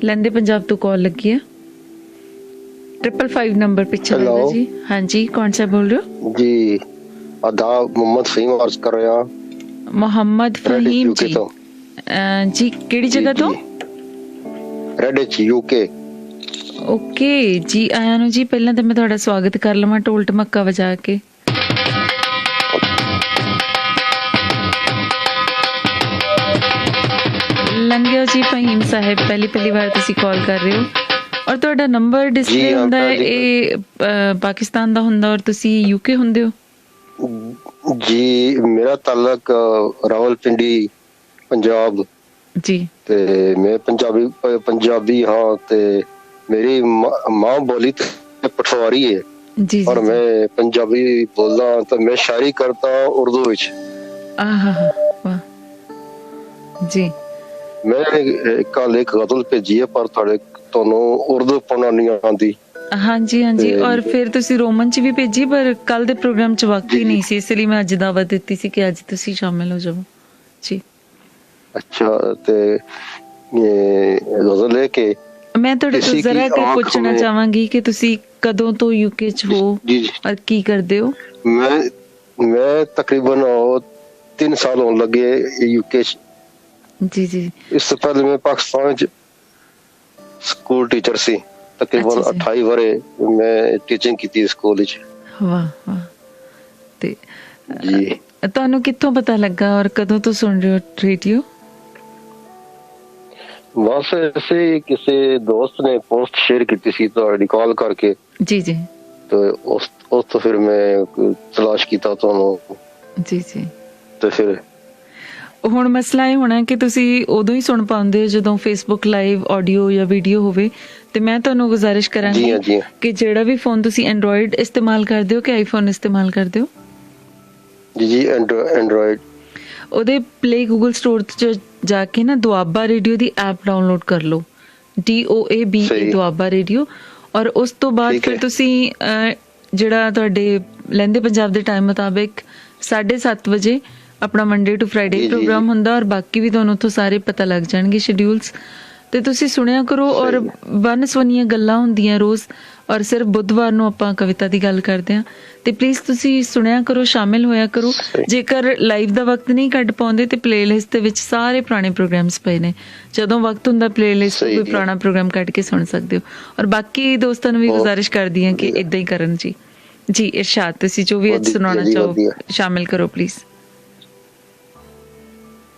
लैंदे पंजाब तो कॉल लगी है 555 नंबर पे चलेगा जी। हाँ जी, कौन सा बोल रहे हो जी? आदाब, मोहम्मद फहीम अर्ज कर रहा। मोहम्मद फहीम जी। जी केड़ी जगह तो? रेडिच यूके। ओके जी, आया नु जी। पहला तो मैं तुहाडा स्वागत कर लवां ढोल ढमक्का वजा के। लंघियो जी फहीम साहब, पहली बार तुसी कॉल कर रहे हो और तुहाडा नंबर डिस्प्ले हुंदा है ए पाकिस्तान दा हुंदा और तुसी यूके हुंदे हो? जी मेरा ताल्लुक रावलपिंडी पंजाब जी। ते मैं पंजाबी हाँ ते मेरी माँ बोली ते पठवारी है जी, और जी, मैं पंजाबी बोलदा तो मैं शायरी करता उर्दू विच। वाह जी। मैं कल एक गजल भेजी है पर थोड़े तोनू उर्दू पढ़ना नहीं आती। हाँ जी और फिर तुसी रोमन च भी भेजी पर कल दे प्रोग्राम च वक्त ही नहीं सी, इसलिए मैं अज दावत दित्ती सी कि अज तुसी शामिल हो जाओ जी। अच्छा ते गजल है कि मैं थोड़े तो जरा के पूछना चाहांगी कि तुसी कदों तो यूके च हो और की करदे हो? मैं तकरीबन 3 साल होने लगे यूके च। जी। इससे पहले मैं पाकिस्तान च स्कूल टीचर सी, तकरीबन 28 वरे मैं टीचिंग की स्कूल विच। वाह ते जी ਤੁਹਾਨੂੰ ਕਿੱਥੋਂ ਪਤਾ ਲੱਗਾ ਔਰ ਕਦੋਂ ਤੋਂ ਸੁਣ ਰਹੇ ਹੋ ਰੇਡੀਓ? बस ऐसे किसी दोस्त ने पोस्ट शेयर की थी तो कॉल करके जी तो उस तो फिर मैं तलाश किया तो जी तो फिर ਹੁਣ ਮਸਲਾ ਇਹ ਹੋਣਾ ਕਿ ਤੁਸੀਂ ਉਦੋਂ ਹੀ ਸੁਣ ਪਾਉਂਦੇ ਹੋ ਜਦੋਂ ਫੇਸਬੁੱਕ ਲਾਈਵ ਆਡੀਓ ਜਾਂ ਵੀਡੀਓ ਹੋਵੇ ਤੇ ਮੈਂ ਤੁਹਾਨੂੰ ਗੁਜ਼ਾਰਿਸ਼ ਕਰਾਂਗੀ ਕਿ ਜਿਹੜਾ ਵੀ ਫੋਨ ਤੁਸੀਂ ਐਂਡਰੋਇਡ ਇਸਤੇਮਾਲ ਕਰਦੇ ਹੋ ਕਿ ਆਈਫੋਨ ਇਸਤੇਮਾਲ ਕਰਦੇ ਹੋ? ਜੀ ਐਂਡਰੋਇਡ। ਉਹਦੇ ਪਲੇ ਗੂਗਲ ਸਟੋਰ ਚ ਜਾ ਕੇ ਨਾ ਦੁਆਬਾ ਰੇਡੀਓ ਦੀ ਐਪ ਡਾਊਨਲੋਡ ਕਰ ਲਓ, DOABA ਦੁਆਬਾ ਰੇਡੀਓ। ਔਰ ਉਸ ਤੋਂ ਬਾਅਦ ਫਿਰ ਤੁਸੀਂ ਜਿਹੜਾ ਤੁਹਾਡੇ ਲਹਿੰਦੇ ਪੰਜਾਬ ਦੇ ਟਾਈਮ ਮੁਤਾਬਿਕ 7:30 ਵਜੇ ਆਪਣਾ ਮੰਡੇ ਟੂ ਫਰਾਈਡੇ ਪ੍ਰੋਗਰਾਮ ਹੁੰਦਾ ਔਰ ਬਾਕੀ ਵੀ ਤੁਹਾਨੂੰ ਉੱਥੋਂ ਸਾਰੇ ਪਤਾ ਲੱਗ ਜਾਣਗੇ ਸ਼ਡਿਊਲਸ ਤੇ ਤੁਸੀਂ ਸੁਣਿਆ ਕਰੋ। ਔਰ ਵੰਨ-ਸਵੰਨੀਆਂ ਗੱਲਾਂ ਹੁੰਦੀਆਂ ਰੋਜ਼ ਔਰ ਸਿਰਫ ਬੁੱਧਵਾਰ ਨੂੰ ਆਪਾਂ ਕਵਿਤਾ ਦੀ ਗੱਲ ਕਰਦੇ ਹਾਂ ਤੇ ਪਲੀਜ਼ ਤੁਸੀਂ ਸੁਣਿਆ ਕਰੋ, ਸ਼ਾਮਿਲ ਹੋਇਆ ਕਰੋ। ਜੇਕਰ ਲਾਈਵ ਦਾ ਵਕਤ ਨਹੀਂ ਕੱਢ ਪਾਉਂਦੇ ਤੇ ਪਲੇਲਿਸਟ ਦੇ ਵਿੱਚ ਸਾਰੇ ਪੁਰਾਣੇ ਪ੍ਰੋਗਰਾਮਸ ਪਏ ਨੇ, ਜਦੋਂ ਵਕਤ ਹੁੰਦਾ ਪਲੇਲਿਸਟ ਤੋਂ ਕੋਈ ਪੁਰਾਣਾ ਪ੍ਰੋਗਰਾਮ ਕੱਢ ਕੇ ਸੁਣ ਸਕਦੇ ਹੋ। ਔਰ ਬਾਕੀ ਦੋਸਤਾਂ ਨੂੰ ਵੀ ਗੁਜ਼ਾਰਿਸ਼ ਕਰਦੀ ਹਾਂ ਕਿ ਇਦਾਂ ਹੀ ਕਰਨ ਜੀ। ਇਰਸ਼ਾਦ, ਤੁਸੀਂ ਜੋ ਵੀ ਅੱਜ ਸੁਣਾਉਣਾ ਚਾਹੋ ਸ਼ਾਮਿਲ ਕਰੋ ਪਲੀਜ਼।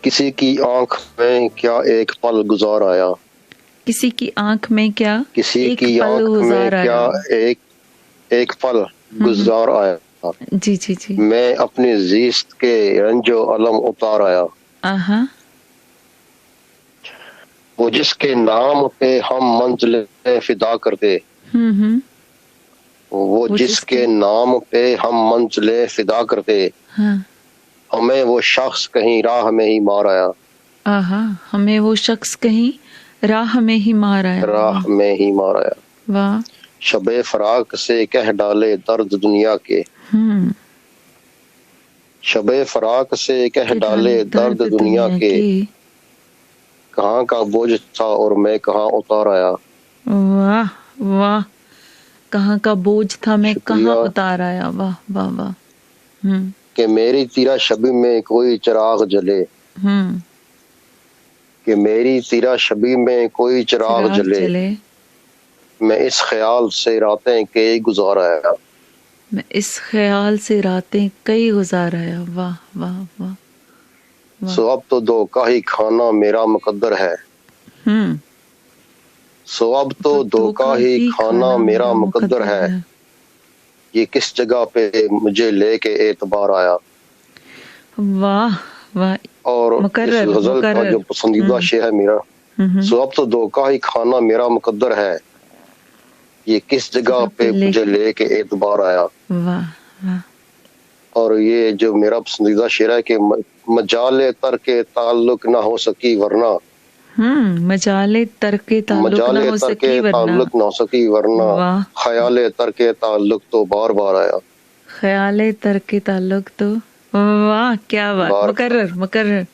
किसी की आंख में क्या एक पल गुजार आया, किसी की आंख में क्या किसी की आंख में क्या एक पल गुजार आया। जी मैं अपनी ज़िस्त के रंजो अलम उतार आया। वो जिसके नाम पे हम मंजिलें फिदा करते, वो जिसके नाम पे हम मंजिलें फिदा करते, हमें वो शख्स कहीं राह में ही मार आया। हमें वो शख्स कहीं राह में ही मार आया। वाह। शबे फराक से कह डाले दर्द दुनिया के, शबे फराक से कह डाले दर्द दुनिया के, कहाँ का बोझ था और मैं कहाँ उतार आया। वाह, कहाँ का बोझ था मैं कहाँ उतार आया। वाह। कि मेरी तीरा शबी में कोई चिराग जले, कि मेरी तीरा शबी में कोई चिराग जले, मैं इस ख्याल से रातें कई गुजार आया। मैं इस ख्याल से रातें कई गुजार आया। वाह। सो अब तो दो का ही खाना मेरा मुकद्दर है, सो अब तो दो का ही खाना मेरा मुकद्दर है, ये किस जगह पे मुझे लेके एतबार आया। वाह। और इस गजल का जो पसंदीदा शेर है मेरा, सो अब तो दो का ही खाना मेरा मुकद्दर है, ये किस जगह पे मुझे लेके एतबार आया। वाह। और ये जो मेरा पसंदीदा शेर है कि मजाले तरके ताल्लुक ना हो सकी वरना, मजाले तरके ताल्लुक ना हो सकी वरना, ख्याले तरके ताल्लुक तो बार बार आया। ख्याले तरके ताल्लुक तो, वाह क्या बात। मुकर्रर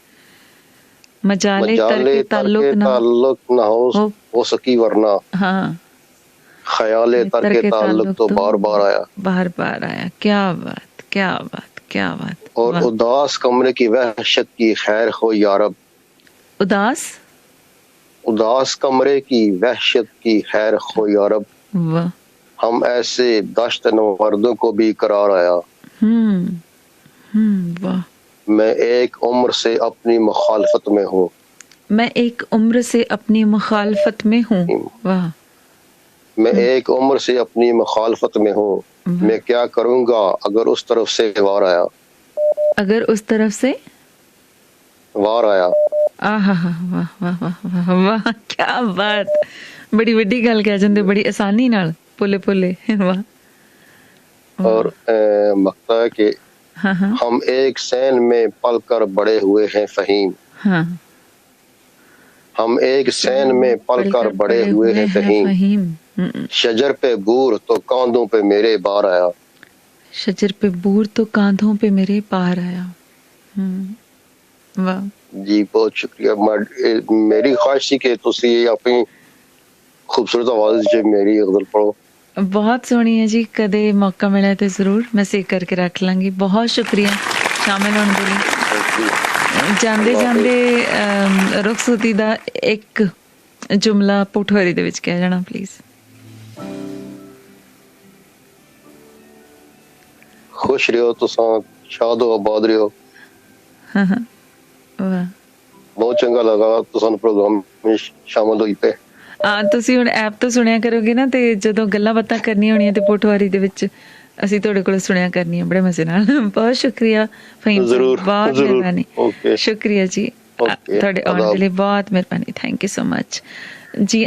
मजाले मजाले तरके ताल्लुक ना हो सकी वरना, हाँ ख्याले तरके ताल्लुक तो बार बार आया। बार बार आया। क्या बात, क्या बात, क्या बात। और उदास कमरे की वहशत की खैर हो यारब, उदास कमरे की वहशत की खैर हो यारब, वाह। हम ऐसे दश्त मर्दों को भी करार आया। वाह। मैं एक उम्र से अपनी मुखालफत में हूँ, मैं एक उम्र से अपनी मुखालफत में हूँ, वाह। मैं एक उम्र से अपनी मुखालफत में हूँ, मैं क्या करूँगा अगर उस तरफ से वार आया, अगर उस तरफ से वार आया। वाह वाह वाह वाह वाह, क्या बात। बड़ी वड्डी गल कह जांदे, बड़ी आसानी नाल, पोले पोले। वाह। और मकता है कि हम एक सैन में पल कर बड़े हुए हैं फहीम, हम एक सैन में पल कर बड़े हुए हैं फहीम, शजर पे बूर तो कांधों पे मेरे बार आया, शजर पे बूर तो कांधों पे मेरे पार आया। वाह जी, बहुत शुक्रिया। मेरी ख्वाहिश थी कि तुसी अपनी खूबसूरत आवाज च मेरी गजल पढ़ो। बहुत सोहनी है जी, कदे मौका मिला तो जरूर मैं सेव करके रख लांगी। बहुत शुक्रिया शामिल होने के लिए। जांदे जांदे रुखसती दा एक जुमला पुठोरी दे विच कह जाना प्लीज। खुश रहो तुसां, शाद हो, आबाद रहो। वाह, बहुत चंगा लगा तुसां प्रोग्राम में शामिल होई पे। ਤੁਸੀਂ ਹੁਣ ਐਪ ਤੋਂ ਸੁਣਿਆ ਕਰੋਗੇ ਨਾ, ਤੇ ਜਦੋਂ ਗੱਲਾਂ ਬਾਤਾਂ ਕਰਨੀਆਂ ਹੋਣੀਆਂ ਤੇ ਪੋਠਵਾਰੀ ਦੇ ਵਿੱਚ ਅਸੀਂ ਤੁਹਾਡੇ ਕੋਲ ਸੁਣਿਆ ਕਰਨੀਆਂ ਬੜੇ ਮਜ਼ੇ ਨਾਲ। ਬਹੁਤ ਸ਼ੁਕਰੀਆ ਫਹੀਮ, ਬਹੁਤ ਮਿਹਰਬਾਨੀ, ਸ਼ੁਕਰੀਆ ਜੀ ਤੁਹਾਡੇ ਆਉਣ ਦੇ ਲਈ, ਬਹੁਤ ਮਿਹਰਬਾਨੀ, ਥੈਂਕ ਯੂ ਸੋ ਮਚ ਜੀ।